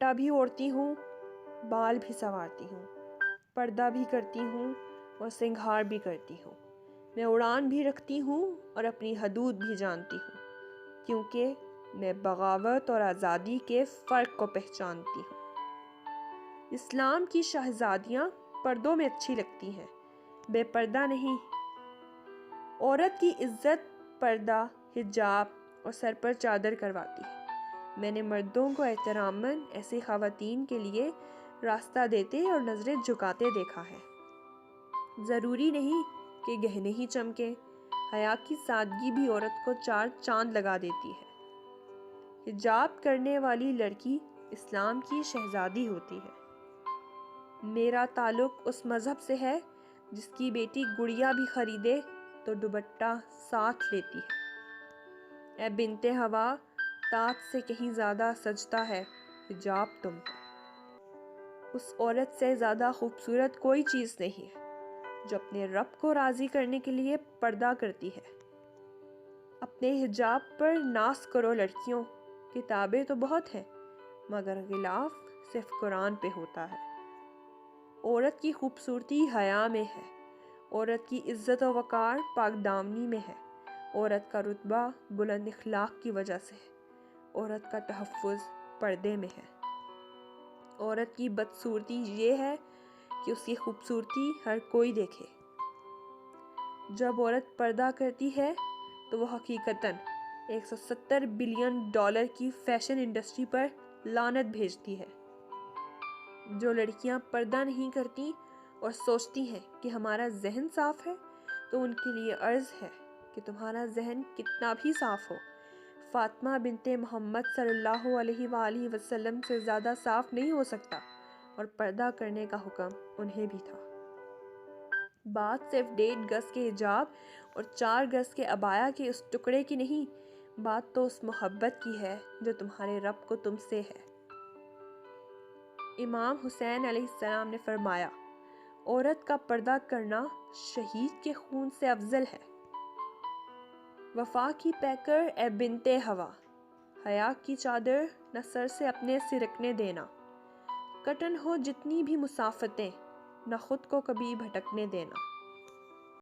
دوپٹہ بھی اوڑھتی ہوں، بال بھی سنوارتی ہوں، پردہ بھی کرتی ہوں اور سنگھار بھی کرتی ہوں۔ میں اڑان بھی رکھتی ہوں اور اپنی حدود بھی جانتی ہوں، کیونکہ میں بغاوت اور آزادی کے فرق کو پہچانتی ہوں۔ اسلام کی شہزادیاں پردوں میں اچھی لگتی ہیں، بے پردہ نہیں۔ عورت کی عزت پردہ، حجاب اور سر پر چادر کرواتی ہے۔ میں نے مردوں کو احتراماً ایسی خواتین کے لیے راستہ دیتے اور نظریں جھکاتے دیکھا ہے۔ ضروری نہیں کہ گہنے ہی چمکیں، حیا کی سادگی بھی عورت کو چار چاند لگا دیتی ہے۔ حجاب کرنے والی لڑکی اسلام کی شہزادی ہوتی ہے۔ میرا تعلق اس مذہب سے ہے جس کی بیٹی گڑیا بھی خریدے تو دوپٹہ ساتھ لیتی ہے۔ اے بنت ہوا، تاج سے کہیں زیادہ سجتا ہے حجاب تم پر۔ اس عورت سے زیادہ خوبصورت کوئی چیز نہیں ہے جو اپنے رب کو راضی کرنے کے لیے پردہ کرتی ہے۔ اپنے حجاب پر ناز کرو لڑکیوں، کتابیں تو بہت ہیں مگر غلاف صرف قرآن پہ ہوتا ہے۔ عورت کی خوبصورتی حیا میں ہے، عورت کی عزت و وقار پاک دامنی میں ہے، عورت کا رتبہ بلند اخلاق کی وجہ سے ہے، عورت کا تحفظ پردے میں ہے۔ عورت کی بدصورتی یہ ہے کہ اس کی خوبصورتی ہر کوئی دیکھے۔ جب عورت پردہ کرتی ہے تو وہ حقیقتاً $170 بلین کی فیشن انڈسٹری پر لعنت بھیجتی ہے۔ جو لڑکیاں پردہ نہیں کرتی اور سوچتی ہیں کہ ہمارا ذہن صاف ہے تو ان کے لیے عرض ہے کہ تمہارا ذہن کتنا بھی صاف ہو، فاطمہ بنت محمد صلی اللہ علیہ وآلہ وسلم سے زیادہ صاف نہیں ہو سکتا، اور پردہ کرنے کا حکم انہیں بھی تھا۔ بات صرف 1.5 گز کے حجاب اور 4 گز کے عبایا کے اس ٹکڑے کی نہیں، بات تو اس محبت کی ہے جو تمہارے رب کو تم سے ہے۔ امام حسین علیہ السلام نے فرمایا، عورت کا پردہ کرنا شہید کے خون سے افضل ہے۔ وفا کی پیکر اے بنت ہوا، حیا کی چادر نہ سر سے اپنے سرکنے دینا۔ کٹن ہو جتنی بھی مسافتیں، نہ خود کو کبھی بھٹکنے دینا۔